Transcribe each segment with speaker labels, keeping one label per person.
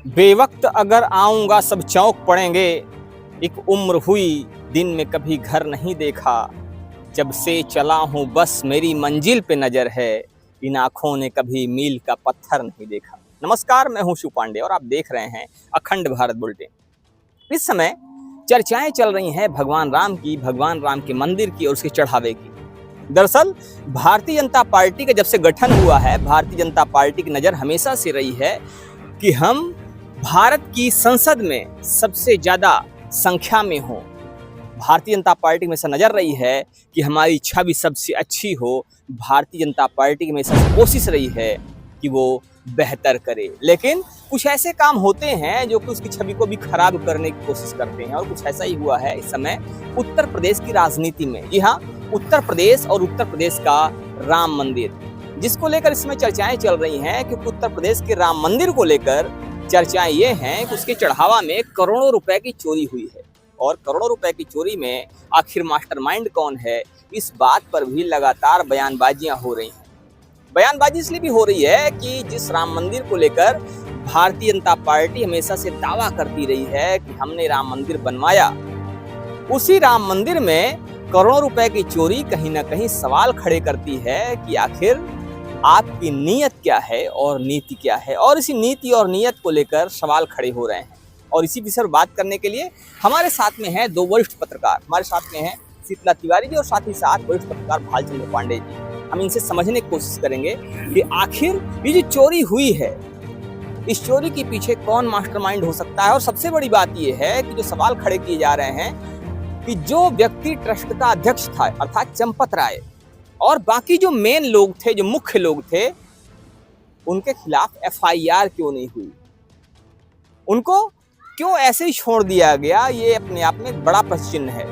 Speaker 1: बेवक्त अगर आऊंगा सब चौंक पड़ेंगे। एक उम्र हुई दिन में कभी घर नहीं देखा। जब से चला हूं बस मेरी मंजिल पे नजर है। इन आंखों ने कभी मील का पत्थर नहीं देखा। नमस्कार, मैं हूं शिव पांडे और आप देख रहे हैं अखंड भारत बुलेटिन। इस समय चर्चाएं चल रही हैं भगवान राम की, भगवान राम के मंदिर की और उसके चढ़ावे की। दरअसल भारतीय जनता पार्टी का जब से गठन हुआ है, भारतीय जनता पार्टी की नज़र हमेशा से रही है कि हम भारत की संसद में सबसे ज्यादा संख्या में हो। भारतीय जनता पार्टी में से नजर रही है कि हमारी छवि सबसे अच्छी हो। भारतीय जनता पार्टी की हमेशा से कोशिश रही है कि वो बेहतर करे, लेकिन कुछ ऐसे काम होते हैं जो कि उसकी छवि को भी खराब करने की कोशिश करते हैं। और कुछ ऐसा ही हुआ है इस समय उत्तर प्रदेश की राजनीति में। जी हाँ, उत्तर प्रदेश और उत्तर प्रदेश का राम मंदिर, जिसको लेकर इसमें चर्चाएं चल रही हैं, क्योंकि उत्तर प्रदेश के राम मंदिर को लेकर चर्चाएं ये हैं कि उसके चढ़ावा में करोड़ों रुपए की चोरी हुई है। और करोड़ों रुपए की चोरी में आखिर मास्टरमाइंड कौन है, इस बात पर भी लगातार बयानबाजियां हो रही हैं। बयानबाजी इसलिए भी हो रही है कि जिस राम मंदिर को लेकर भारतीय जनता पार्टी हमेशा से दावा करती रही है कि हमने राम मंदिर बनवाया, उसी राम मंदिर में करोड़ों रुपए की चोरी कहीं ना कहीं सवाल खड़े करती है कि आखिर आपकी नीयत क्या है और नीति क्या है। और इसी नीति और नीयत को लेकर सवाल खड़े हो रहे हैं। और इसी विषय पर बात करने के लिए हमारे साथ में हैं दो वरिष्ठ पत्रकार। हमारे साथ में हैं शीतला तिवारी जी और साथ ही साथ वरिष्ठ पत्रकार भालचंद्र पांडे जी। हम इनसे समझने की कोशिश करेंगे कि आखिर ये जो चोरी हुई है, इस चोरी के पीछे कौन मास्टरमाइंड हो सकता है। और सबसे बड़ी बात यह है कि जो सवाल खड़े किए जा रहे हैं कि जो व्यक्ति ट्रस्ट का अध्यक्ष था अर्थात चंपत राय, और बाकी जो मेन लोग थे, जो मुख्य लोग थे, उनके खिलाफ एफआईआर क्यों नहीं हुई, उनको क्यों ऐसे ही छोड़ दिया गया, ये अपने आप में एक बड़ा प्रश्न चिन्ह है।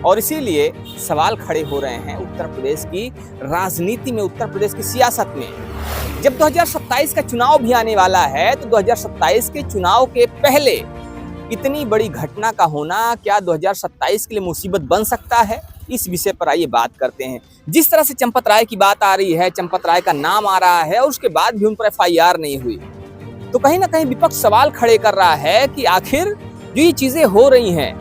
Speaker 1: और इसीलिए सवाल खड़े हो रहे हैं उत्तर प्रदेश की राजनीति में, उत्तर प्रदेश की सियासत में। जब 2027 का चुनाव भी आने वाला है, तो 2027 के चुनाव के पहले इतनी बड़ी घटना का होना क्या 2027 के लिए मुसीबत बन सकता है, इस विषय पर आइए बात करते हैं। जिस तरह से चंपत राय की बात आ रही है, चंपत राय का नाम आ रहा है और उसके बाद भी उन पर एफआईआर नहीं हुई, तो कहीं ना कहीं विपक्ष सवाल खड़े कर रहा है कि आखिर जो ये चीजें हो रही हैं,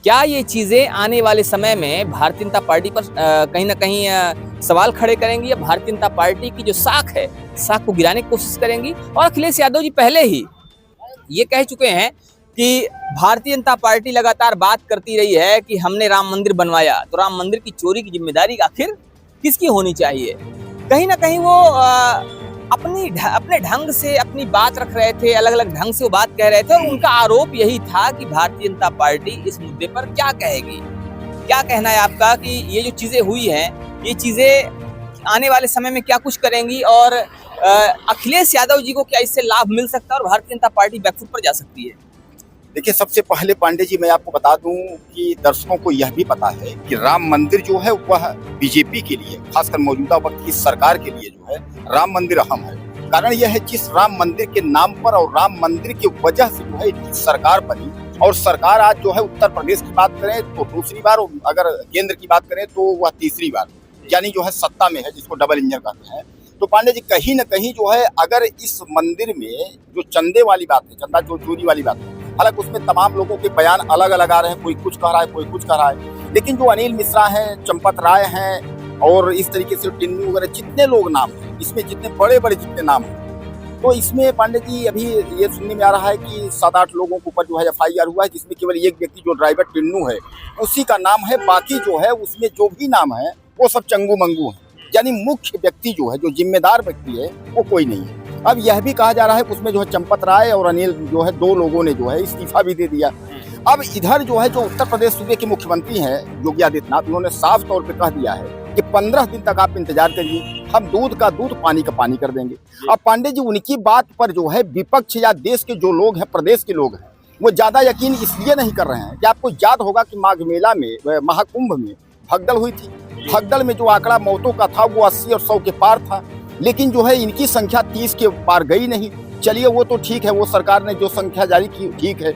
Speaker 1: क्या ये चीजें आने वाले समय में भारतीय जनता पार्टी पर कहीं ना कहीं सवाल खड़े करेंगी, या भारतीय जनता पार्टी की जो साख है, साख को गिराने की कोशिश करेंगी। और अखिलेश यादव जी पहले ही ये कह चुके हैं कि भारतीय जनता पार्टी लगातार बात करती रही है कि हमने राम मंदिर बनवाया, तो राम मंदिर की चोरी की जिम्मेदारी आखिर किसकी होनी चाहिए। कहीं ना कहीं वो अपने ढंग से अपनी बात रख रहे थे, अलग अलग ढंग से वो बात कह रहे थे। और उनका आरोप यही था कि भारतीय जनता पार्टी इस मुद्दे पर क्या कहेगी। क्या कहना है आपका कि ये जो चीजें हुई हैं, ये चीजें आने वाले समय में क्या कुछ करेंगी, और अखिलेश यादव जी को क्या इससे लाभ मिल सकता है और भारतीय जनता पार्टी बैकफुट पर जा सकती है?
Speaker 2: देखिए, सबसे पहले पांडे जी मैं आपको बता दूं कि दर्शकों को यह भी पता है कि राम मंदिर जो है वह बीजेपी के लिए, खासकर मौजूदा वक्त की सरकार के लिए जो है राम मंदिर अहम है। कारण यह है जिस राम मंदिर के नाम पर और राम मंदिर की वजह से जो है सरकार बनी, और सरकार आज जो है उत्तर प्रदेश की बात करें तो दूसरी बार, अगर केंद्र की बात करें तो वह तीसरी बार यानी जो है सत्ता में है, जिसको डबल इंजन कहते हैं। तो पांडे जी कहीं न कहीं जो है अगर इस मंदिर में जो चंदे वाली बात है, चंदा चोरी वाली बात है, हालांकि उसमें तमाम लोगों के बयान अलग अलग आ रहे हैं, कोई कुछ कह रहा है, कोई कुछ कह रहा है, लेकिन जो अनिल मिश्रा हैं, चंपत राय हैं और इस तरीके से टिन्नू वगैरह जितने लोग नाम हैं, इसमें जितने बड़े बड़े जितने नाम हैं, तो इसमें पांडे जी अभी ये सुनने में आ रहा है कि 7-8 लोगों के ऊपर जो है एफआईआर हुआ है, जिसमें केवल एक व्यक्ति जो ड्राइवर टिन्नू है उसी का नाम है। बाकी जो है उसमें जो भी नाम है वो सब चंगू मंगू है, यानी मुख्य व्यक्ति जो है, जो जिम्मेदार व्यक्ति है, वो कोई नहीं है। अब यह भी कहा जा रहा है कि उसमें जो है चंपत राय और अनिल जो है, दो लोगों ने जो है इस्तीफा भी दे दिया। अब इधर जो है जो उत्तर प्रदेश सूबे के मुख्यमंत्री हैं योगी आदित्यनाथ, उन्होंने साफ तौर पे कह दिया है कि 15 दिन तक आप इंतजार करिए, हम दूध का दूध पानी का पानी कर देंगे। अब पांडे जी उनकी बात पर जो है विपक्ष या देश के जो लोग हैं, प्रदेश के लोग हैं, वो ज्यादा यकीन इसलिए नहीं कर रहे हैं कि आपको याद होगा कि माघ मेला में, महाकुंभ में भगदड़ हुई थी। भगदड़ में जो आंकड़ा मौतों का था वो 80 और 100 के पार था, लेकिन जो है इनकी संख्या 30 के पार गई नहीं। चलिए वो तो ठीक है, वो सरकार ने जो संख्या जारी की ठीक है।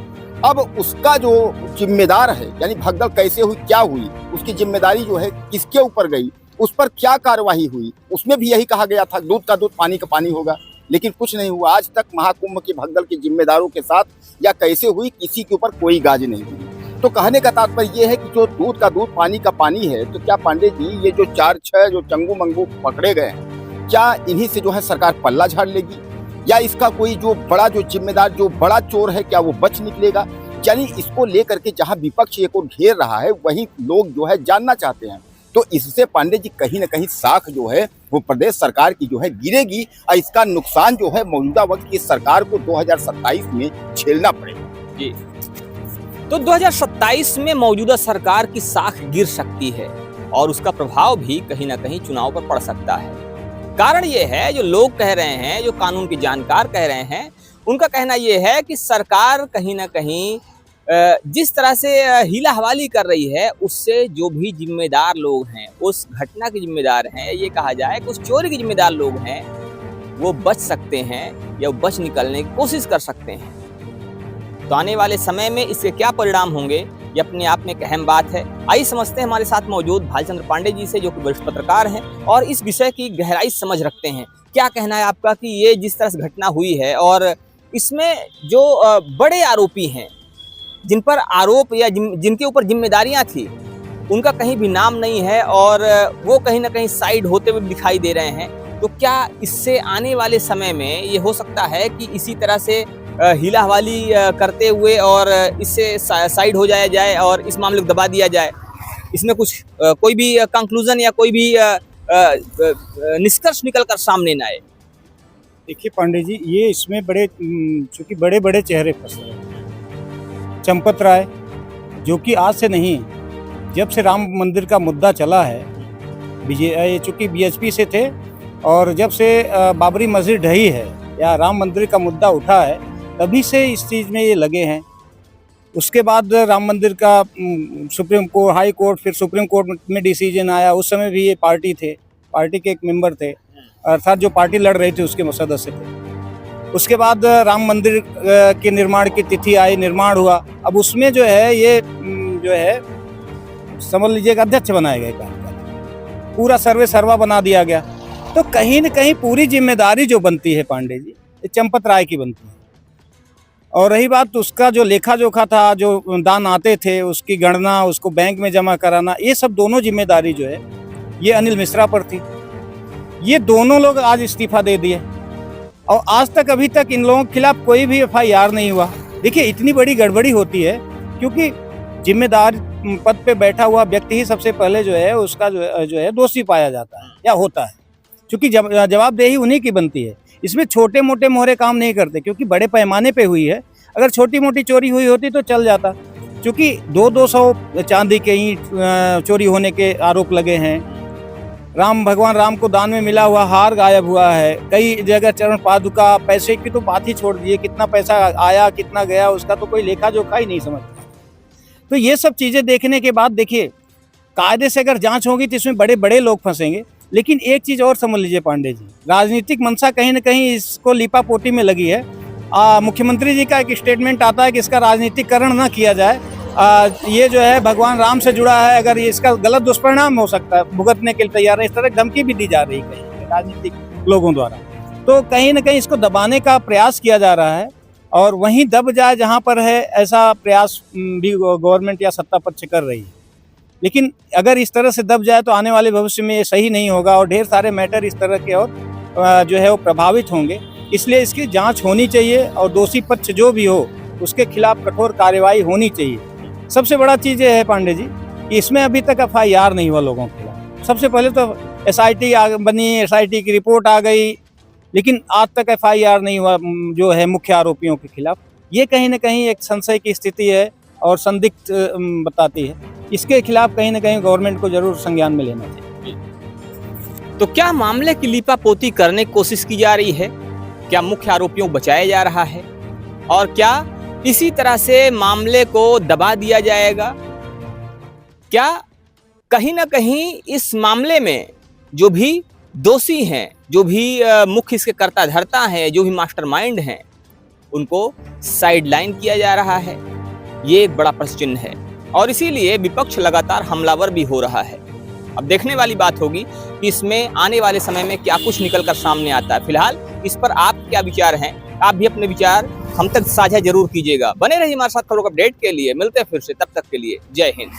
Speaker 2: अब उसका जो जिम्मेदार है, यानी भगदड़ कैसे हुई, क्या हुई, उसकी जिम्मेदारी जो है किसके ऊपर गई, उस पर क्या कार्यवाही हुई, उसमें भी यही कहा गया था दूध का दूध पानी का पानी होगा। लेकिन कुछ नहीं हुआ। आज तक महाकुंभ के भगदड़ के जिम्मेदारों के साथ या कैसे हुई, किसी के ऊपर कोई गाज नहीं हुई। तो कहने का तात्पर्य ये है कि जो दूध का दूध पानी का पानी है, तो क्या पांडे जी ये जो 4-6 जो चंगू मंगू पकड़े गए हैं, क्या इन्हीं से जो है सरकार पल्ला झाड़ लेगी, या इसका कोई जो बड़ा जो जिम्मेदार जो बड़ा चोर है क्या वो बच निकलेगा? यानी इसको लेकर के जहां विपक्ष एक और घेर रहा है, वहीं लोग जो है जानना चाहते हैं। तो इससे पांडे जी कहीं ना कहीं साख जो है वो प्रदेश सरकार की जो है गिरेगी, और इसका नुकसान जो है मौजूदा वक्त की सरकार को 2027 में झेलना पड़ेगा।
Speaker 1: जी, तो 2027 में मौजूदा सरकार की साख गिर सकती है और उसका प्रभाव भी कहीं ना कहीं चुनाव पर पड़ सकता है। कारण ये है, जो लोग कह रहे हैं, जो कानून के जानकार कह रहे हैं, उनका कहना ये है कि सरकार कहीं ना कहीं जिस तरह से हीला हवाली कर रही है, उससे जो भी जिम्मेदार लोग हैं, उस घटना के जिम्मेदार हैं, ये कहा जाए कि उस चोरी के जिम्मेदार लोग हैं, वो बच सकते हैं या बच निकलने की कोशिश कर सकते हैं। तो आने वाले समय में इसके क्या परिणाम होंगे, ये अपने आप में एक अहम बात है। आइए समझते हैं हमारे साथ मौजूद भालचंद्र पांडे जी से, जो कि वरिष्ठ पत्रकार हैं और इस विषय की गहराई समझ रखते हैं। क्या कहना है आपका कि ये जिस तरह से घटना हुई है और इसमें जो बड़े आरोपी हैं, जिन पर आरोप या जिनके ऊपर जिम्मेदारियां थी, उनका कहीं भी नाम नहीं है और वो कहीं ना कहीं साइड होते हुए दिखाई दे रहे हैं, तो क्या इससे आने वाले समय में ये हो सकता है कि इसी तरह से हीला हवाली करते हुए और इससे साइड हो जाए और इस मामले को दबा दिया जाए? इसमें कुछ कोई भी कंक्लूजन या कोई भी निष्कर्ष निकल कर सामने न आए?
Speaker 3: देखिए पांडे जी, ये इसमें चूंकि बड़े बड़े चेहरे फंसे हैं। चंपत राय, जो कि आज से नहीं, जब से राम मंदिर का मुद्दा चला है, चूंकि बीएचपी से थे, और जब से बाबरी मस्जिद ढही है या राम मंदिर का मुद्दा उठा है, तभी से इस चीज़ में ये लगे हैं। उसके बाद राम मंदिर का सुप्रीम कोर्ट, हाई कोर्ट, फिर सुप्रीम कोर्ट में डिसीजन आया। उस समय भी ये पार्टी के एक मेंबर थे, अर्थात जो पार्टी लड़ रही थी उसके सदस्य थे। उसके बाद राम मंदिर के निर्माण की तिथि आई, निर्माण हुआ। अब उसमें जो है ये जो है समझ लीजिएगा अध्यक्ष बनाए गए कार्यकारी, पूरा सर्वा बना दिया गया। तो कहीं न कहीं पूरी जिम्मेदारी जो बनती है पांडे जी, ये चंपत राय की बनती है। और रही बात उसका जो लेखा जोखा था, जो दान आते थे, उसकी गणना, उसको बैंक में जमा कराना, ये सब दोनों जिम्मेदारी जो है ये अनिल मिश्रा पर थी। ये दोनों लोग आज इस्तीफा दे दिए और आज तक अभी तक इन लोगों के खिलाफ कोई भी FIR नहीं हुआ। देखिए, इतनी बड़ी गड़बड़ी होती है क्योंकि जिम्मेदार पद पे बैठा हुआ व्यक्ति ही सबसे पहले जो है उसका जो है दोषी पाया जाता है या होता है, क्योंकि जवाबदेही उन्हीं की बनती है। इसमें छोटे मोटे मोहरे काम नहीं करते, क्योंकि बड़े पैमाने पे हुई है। अगर छोटी मोटी चोरी हुई होती तो चल जाता, क्योंकि 200 चांदी के ईंट चोरी होने के आरोप लगे हैं। भगवान राम को दान में मिला हुआ हार गायब हुआ है, कई जगह चरण पादुका, पैसे की तो बात ही छोड़ दिए, कितना पैसा आया कितना गया उसका तो कोई लेखा जोखा ही नहीं समझता। तो ये सब चीज़ें देखने के बाद देखिए, कायदे से अगर जांच होगी तो इसमें बड़े बड़े लोग फंसेंगे। लेकिन एक चीज़ और समझ लीजिए पांडे जी, राजनीतिक मंशा कहीं न कहीं इसको लीपापोती में लगी है। मुख्यमंत्री जी का एक स्टेटमेंट आता है कि इसका राजनीतिकरण ना किया जाए। ये जो है भगवान राम से जुड़ा है, अगर इसका गलत दुष्परिणाम हो सकता है, भुगतने के लिए तैयार है। इस तरह धमकी भी दी जा रही है कहीं राजनीतिक लोगों द्वारा। तो कहीं न कहीं इसको दबाने का प्रयास किया जा रहा है और वहीं दब जाए जहां पर है, ऐसा प्रयास भी गवर्नमेंट या सत्ता पक्ष कर रही है। लेकिन अगर इस तरह से दब जाए तो आने वाले भविष्य में ये सही नहीं होगा और ढेर सारे मैटर इस तरह के और जो है वो प्रभावित होंगे। इसलिए इसकी जांच होनी चाहिए और दोषी पक्ष जो भी हो उसके खिलाफ कठोर कार्रवाई होनी चाहिए। सबसे बड़ा चीज़ ये है पांडे जी कि इसमें अभी तक FIR नहीं हुआ लोगों के खिलाफ। सबसे पहले तो SIT बनी, SIT की रिपोर्ट आ गई, लेकिन आज तक FIR नहीं हुआ जो है मुख्य आरोपियों के खिलाफ। ये कहीं ना कहीं एक संशय की स्थिति है और संदिग्ध बताती है। इसके खिलाफ कहीं ना कहीं गवर्नमेंट को जरूर संज्ञान में लेना चाहिए।
Speaker 1: तो क्या मामले की लीपापोती करने की कोशिश की जा रही है? क्या मुख्य आरोपियों को बचाया जा रहा है? और क्या इसी तरह से मामले को दबा दिया जाएगा? क्या कहीं ना कहीं इस मामले में जो भी दोषी हैं, जो भी मुख्य इसके कर्ता धर्ता हैं, जो भी मास्टरमाइंड हैं, उनको साइडलाइन किया जा रहा है? ये एक बड़ा प्रश्न चिन्ह है और इसीलिए विपक्ष लगातार हमलावर भी हो रहा है। अब देखने वाली बात होगी कि इसमें आने वाले समय में क्या कुछ निकल कर सामने आता है। फिलहाल इस पर आप क्या विचार हैं, आप भी अपने विचार हम तक साझा जरूर कीजिएगा। बने रहिए हमारे साथ खबरों को अपडेट के लिए। मिलते हैं फिर से, तब तक के लिए जय हिंद।